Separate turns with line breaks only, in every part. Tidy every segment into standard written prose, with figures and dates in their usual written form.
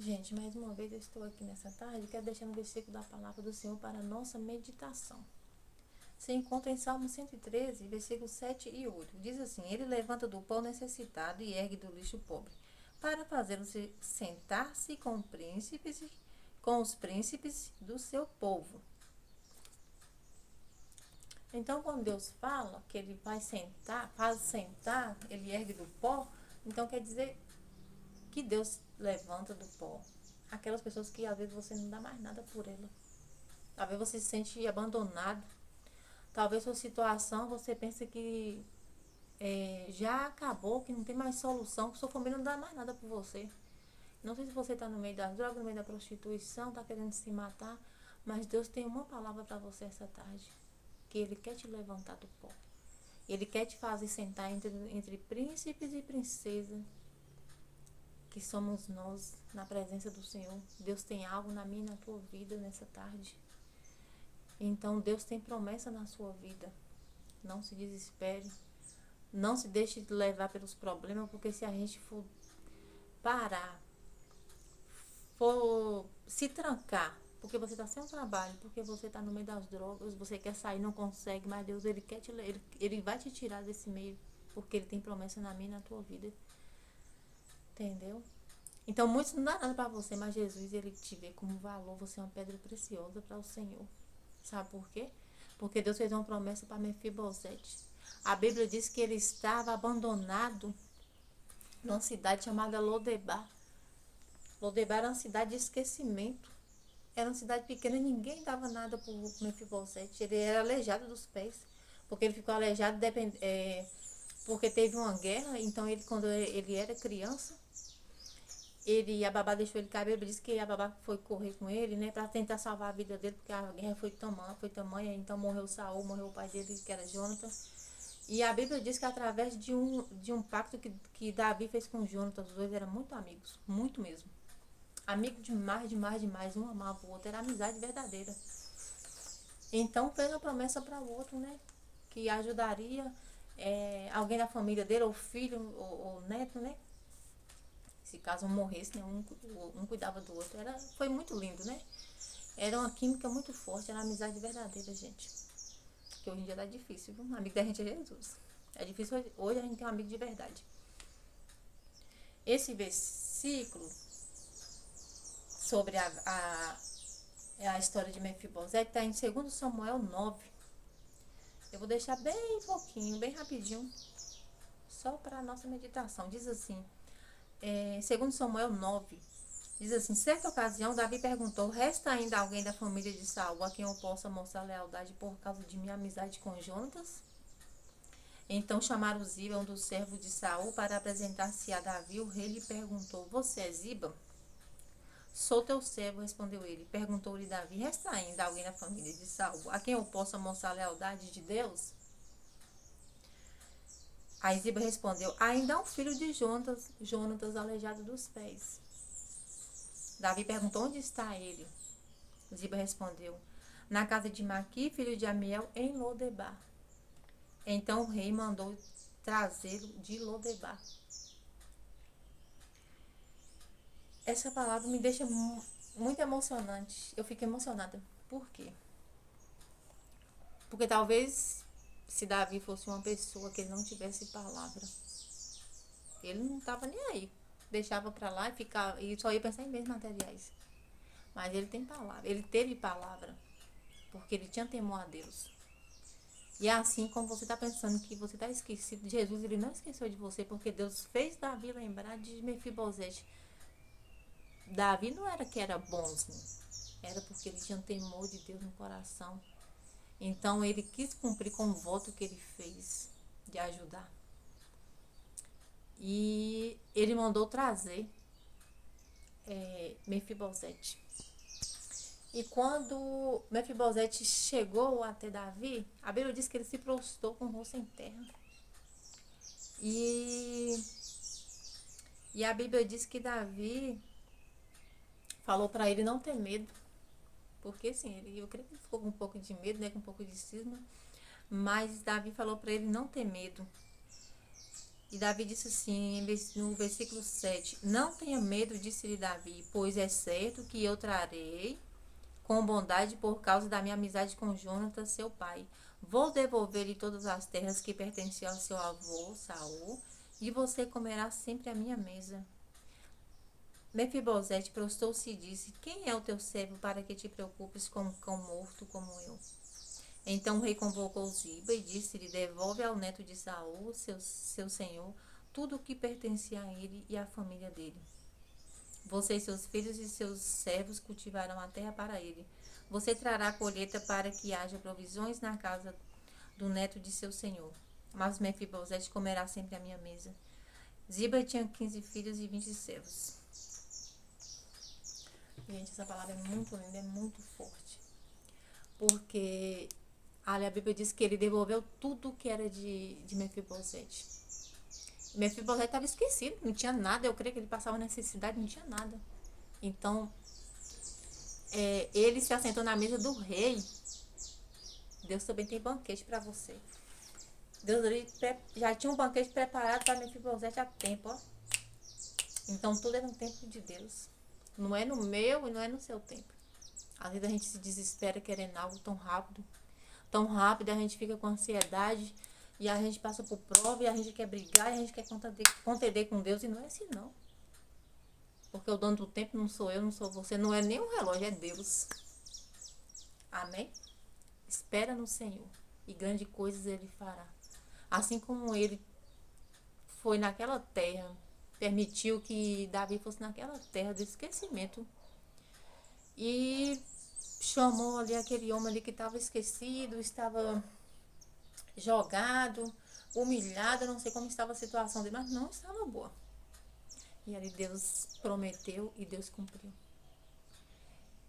Gente, mais uma vez eu estou aqui nessa tarde e quero deixar um versículo da palavra do Senhor para a nossa meditação. Se encontra em Salmo 113, versículos 7 e 8. Diz assim: Ele levanta do pó necessitado e ergue do lixo pobre, para fazê-lo sentar-se com os príncipes do seu povo. Então, quando Deus fala que ele vai sentar, faz sentar, ele ergue do pó, então quer dizer que Deus levanta do pó aquelas pessoas que às vezes você não dá mais nada por ela. Talvez você se sente abandonado. Talvez sua situação você pensa que já acabou, que não tem mais solução, que sua família não dá mais nada por você. Não sei se você está no meio das drogas, no meio da prostituição, está querendo se matar, mas Deus tem uma palavra para você essa tarde, que Ele quer te levantar do pó. Ele quer te fazer sentar entre príncipes e princesas, que somos nós, na presença do Senhor. Deus tem algo na minha e na tua vida nessa tarde. Então Deus tem promessa na sua vida. Não se desespere. Não se deixe levar pelos problemas, porque se a gente for parar, for se trancar, porque você está sem um trabalho, porque você está no meio das drogas, você quer sair, não consegue, mas Deus ele vai te tirar desse meio, porque Ele tem promessa na minha e na tua vida. Entendeu? Então muitos não dá nada para você, mas Jesus Ele te vê como valor, você é uma pedra preciosa para o Senhor. Sabe por quê? Porque Deus fez uma promessa para Mefibosete. A Bíblia diz que ele estava abandonado numa cidade chamada Lodebar. Lodebar era uma cidade de esquecimento. Era uma cidade pequena, ninguém dava nada por Mefibosete. Ele era aleijado dos pés, porque ele ficou aleijado porque teve uma guerra. Então ele, quando ele era criança, a babá deixou ele cair. Ele disse que a babá foi correr com ele, né, para tentar salvar a vida dele, porque a guerra foi tamanha, então morreu Saul, morreu o pai dele, que era Jonatas. E a Bíblia diz que através de um pacto que Davi fez com Jonatas, os dois eram muito amigos, muito mesmo. Amigo demais, demais, demais, um amava o outro, era amizade verdadeira. Então fez uma promessa para o outro, né, que ajudaria alguém da família dele, ou filho, ou neto, né, se caso um morresse, né, um cuidava do outro. Foi muito lindo, né? Era uma química muito forte, era uma amizade verdadeira, gente. Que hoje em dia tá difícil, viu? Um amigo da gente é Jesus. É difícil hoje a gente ter um amigo de verdade. Esse versículo sobre a história de Mefibosete está em 2 Samuel 9. Eu vou deixar bem pouquinho, bem rapidinho, só para a nossa meditação. Diz assim, 2 Samuel 9, diz assim: certa ocasião, Davi perguntou: resta ainda alguém da família de Saul a quem eu possa mostrar lealdade por causa de minha amizade com Jonatas? Então chamaram Ziba, um dos servos de Saul, para apresentar-se a Davi. O rei lhe perguntou: você é Ziba? Sou teu servo, respondeu ele. Perguntou-lhe Davi: resta ainda alguém da família de Saul a quem eu possa mostrar a lealdade de Deus? Aí Ziba respondeu: ainda há um filho de Jonatas aleijado dos pés. Davi perguntou: onde está ele? Ziba respondeu: na casa de Maqui, filho de Amiel, em Lodebar. Então o rei mandou trazê-lo de Lodebar. Essa palavra me deixa muito emocionante. Eu fico emocionada. Por quê? Porque talvez se Davi fosse uma pessoa que ele não tivesse palavra, ele não estava nem aí. Deixava para lá e só ia pensar em bens materiais. Mas ele tem palavra, ele teve palavra, porque ele tinha temor a Deus. E é assim como você está pensando que você está esquecido, Jesus ele não esqueceu de você, porque Deus fez Davi lembrar de Mefibosete. Davi não era que era bonzinho, era porque ele tinha temor de Deus no coração. Então ele quis cumprir com o voto que ele fez de ajudar. E ele mandou trazer Mefibosete. E quando Mefibosete chegou até Davi, a Bíblia diz que ele se prostrou com o rosto em terra. E a Bíblia diz que Davi falou para ele não ter medo. Porque sim, eu creio que ele ficou com um pouco de medo, né, com um pouco de cisma. Mas Davi falou para ele não ter medo. E Davi disse assim, no versículo 7, não tenha medo, disse-lhe Davi, pois é certo que eu trarei com bondade por causa da minha amizade com Jonatas, seu pai. Vou devolver-lhe todas as terras que pertenciam ao seu avô, Saul, e você comerá sempre à minha mesa. Mefibosete prostou-se e disse, quem é o teu servo para que te preocupes com um cão morto como eu? Então o rei convocou Ziba e disse-lhe, devolve ao neto de Saul, seu senhor, tudo o que pertencia a ele e à família dele. Você e seus filhos e seus servos cultivarão a terra para ele. Você trará a colheita para que haja provisões na casa do neto de seu senhor. Mas Mefibosete comerá sempre à minha mesa. Ziba tinha 15 filhos e 20 servos. Gente, essa palavra é muito linda, é muito forte. Porque ali a Bíblia diz que ele devolveu tudo que era de Mefibosete. Mefibosete estava esquecido, não tinha nada. Eu creio que ele passava necessidade, não tinha nada. Então, ele se assentou na mesa do rei. Deus também tem banquete para você. Deus já tinha um banquete preparado para Mefibosete há tempo, ó. Então, tudo é no tempo de Deus. Não é no meu e não é no seu tempo. Às vezes a gente se desespera querendo algo tão rápido. Tão rápido, a gente fica com ansiedade. E a gente passa por prova e a gente quer brigar e a gente quer contender com Deus. E não é assim, não. Porque o dono do tempo não sou eu, não sou você. Não é nem o relógio, é Deus. Amém? Espera no Senhor. E grandes coisas Ele fará. Assim como Ele foi naquela terra, permitiu que Davi fosse naquela terra do esquecimento. E chamou ali aquele homem ali que estava esquecido, estava jogado, humilhado, não sei como estava a situação dele, mas não estava boa. E ali Deus prometeu e Deus cumpriu.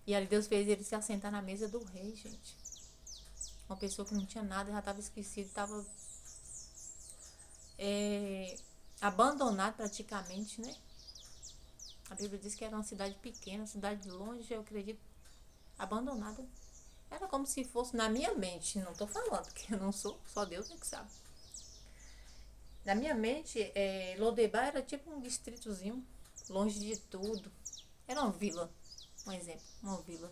E ali Deus fez ele se assentar na mesa do rei, gente. Uma pessoa que não tinha nada, já estava esquecido, estava abandonado praticamente, né? A Bíblia diz que era uma cidade pequena, uma cidade longe, eu acredito, abandonada. Era como se fosse na minha mente, não estou falando, porque eu não sou, só Deus é que sabe. Na minha mente, Lodebar era tipo um distritozinho, longe de tudo. Era uma vila, um exemplo, uma vila.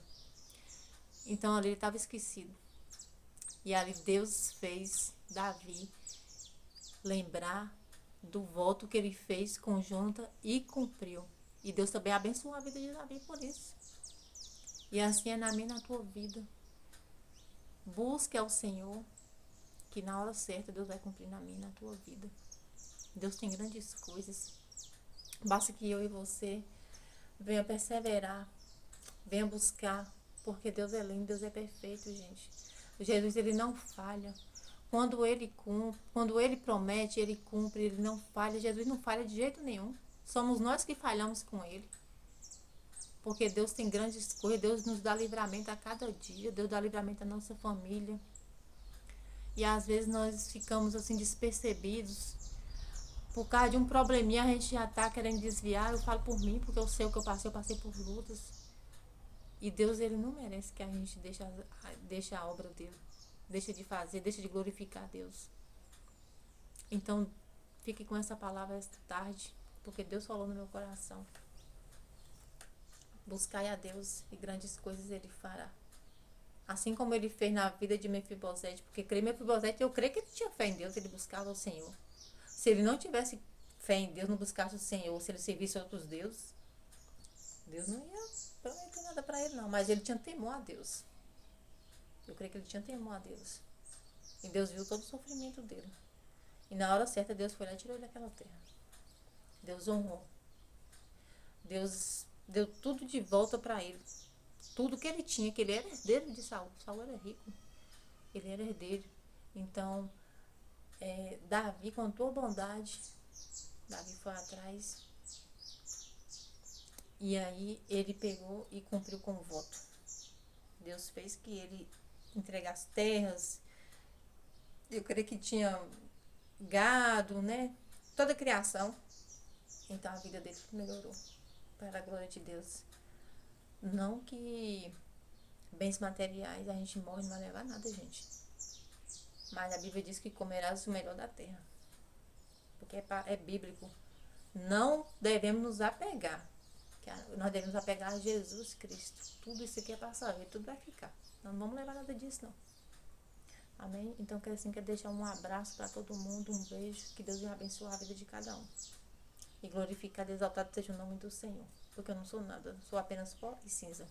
Então ali ele estava esquecido. E ali Deus fez Davi lembrar do voto que ele fez com Jonathan e cumpriu. E Deus também abençoou a vida de Davi por isso. E assim é na minha e na tua vida. Busque ao Senhor, que na hora certa Deus vai cumprir na minha e na tua vida. Deus tem grandes coisas. Basta que eu e você venha perseverar, venha buscar, porque Deus é lindo, Deus é perfeito, gente. Jesus, ele não falha. Quando ele promete, ele cumpre, ele não falha. Jesus não falha de jeito nenhum. Somos nós que falhamos com ele. Porque Deus tem grandes coisas, Deus nos dá livramento a cada dia, Deus dá livramento à nossa família. E às vezes nós ficamos assim despercebidos. Por causa de um probleminha a gente já está querendo desviar. Eu falo por mim, porque eu sei o que eu passei por lutas. E Deus, ele não merece que a gente deixe a obra dele. Deixa de fazer, deixa de glorificar Deus. Então, fique com essa palavra esta tarde, porque Deus falou no meu coração. Buscai a Deus e grandes coisas ele fará. Assim como ele fez na vida de Mefibosete, porque Mefibosete, eu creio que ele tinha fé em Deus, ele buscava o Senhor. Se ele não tivesse fé em Deus, não buscasse o Senhor, se ele servisse a outros deuses, Deus não ia prometer nada para ele não, mas ele tinha temor a Deus. Eu creio que ele tinha temor a Deus. E Deus viu todo o sofrimento dele. E na hora certa Deus foi lá e tirou ele daquela terra. Deus honrou. Deus deu tudo de volta para ele. Tudo que ele tinha, que ele era herdeiro de Saul. Saul era rico. Ele era herdeiro. Então, Davi, com tua bondade, Davi foi atrás. E aí ele pegou e cumpriu com o voto. Deus fez que ele entregasse terras. Eu creio que tinha gado, né? Toda a criação. Então a vida dele melhorou. Para a glória de Deus. Não que bens materiais a gente morre e não vai levar nada, gente. Mas a Bíblia diz que comerás o melhor da terra. porque é bíblico. Não devemos nos apegar. Nós devemos apegar a Jesus Cristo. Tudo isso aqui é passageiro, tudo vai ficar. Nós não vamos levar nada disso, não. Amém? Então, quero deixar um abraço para todo mundo, um beijo. Que Deus venha abençoar a vida de cada um. E glorificado e exaltado seja o nome do Senhor. Porque eu não sou nada, sou apenas pó e cinza.